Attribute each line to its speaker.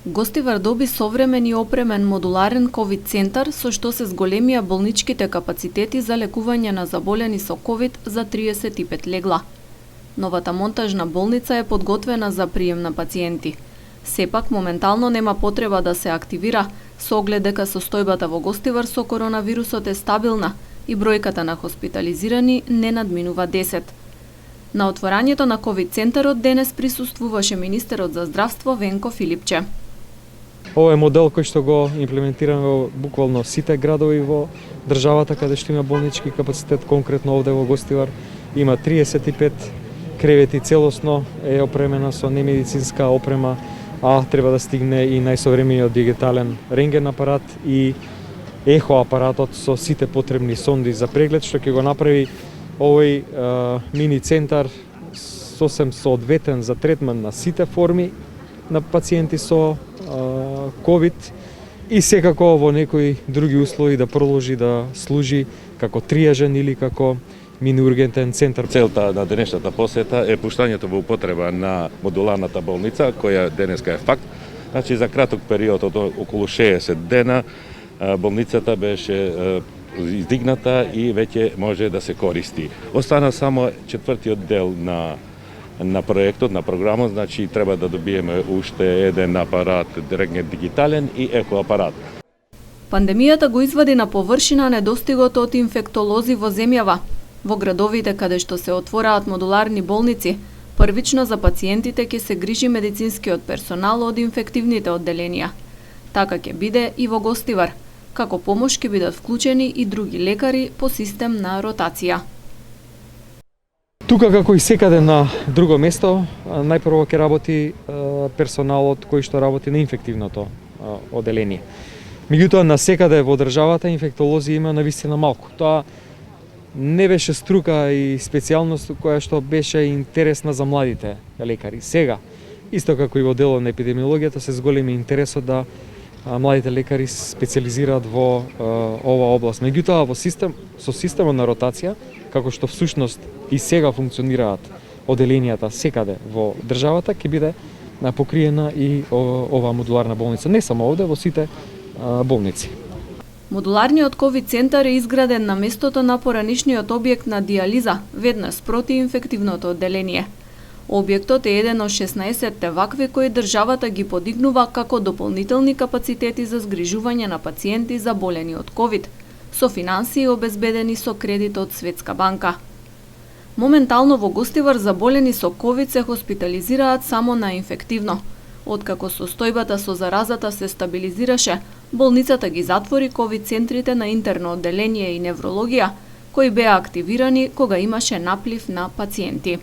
Speaker 1: Гостивар доби современ и опремен модуларен ковид центар со што се зголемија болничките капацитети за лекување на заболени со ковид за 35 легла. Новата монтажна болница е подготвена за прием на пациенти. Сепак моментално нема потреба да се активира, со оглед дека состојбата во Гостивар со коронавирусот е стабилна и бројката на хоспитализирани не надминува 10. На отворањето на ковид центарот денес присуствуваше министерот за здравство Венко Филипче.
Speaker 2: Ова е модел кој што го имплементираме во буквално сите градови во државата каде што има болнички капацитет, конкретно овде во Гостивар има 35 кревети, целосно е опремена со немедицинска опрема, а треба да стигне и најсовремениот дигитален рентген апарат и ехо апаратот со сите потребни сонди за преглед, што ќе го направи овој мини центар сосем соодветен за третман на сите форми на пациенти со ковид и секако во некои други услови да продолжи да служи како триажен или како мини-ургентен центар.
Speaker 3: Целта на денешната посета е пуштањето во употреба на модуларната болница, која денеска е факт. Значи, за краток период од околу 60 дена болницата беше издигната и веќе може да се користи. Остана само четвртиот дел на проектот, на програмот, значи треба да добиеме уште еден апарат, рентген дигитален и ехо апарат.
Speaker 1: Пандемијата го извади на површина недостигот од инфектолози во земјава. Во градовите каде што се отвораат модуларни болници, првично за пациентите ќе се грижи медицинскиот персонал од инфективните одделенија. Така ќе биде и во Гостивар. Како помош ќе бидат вклучени и други лекари по систем на ротација.
Speaker 2: Тука, како и секаде на друго место, најпрво ќе работи персоналот кој што работи на инфективното одделение. Меѓутоа, на секаде во државата инфектолози има навистина малку. Тоа не беше струка и специјалност која што беше интересна за младите лекари. Сега, исто како и во делот на епидемиологијата, се зголеми интересот да младите лекари специализираат во ова област. Меѓутоа, со системот на ротација, како што всушност и сега функционираат одделенијата секаде во државата, ќе биде покриена и оваа модуларна болница. Не само овде, во сите болници.
Speaker 1: Модуларниот ковид центар е изграден на местото на поранишниот објект на диализа, веднаш спроти инфективното одделение. Објектот е еден од 16 вакви кои државата ги подигнува како дополнителни капацитети за згрижување на пациенти заболени од ковид, со финансии обезбедени со кредит од Светска банка. Моментално во Гостивар заболени со ковид се хоспитализираат само на инфективно. Откако состојбата со заразата се стабилизираше, болницата ги затвори ковид центрите на интерно одделение и неврологија, кои беа активирани кога имаше наплив на пациенти.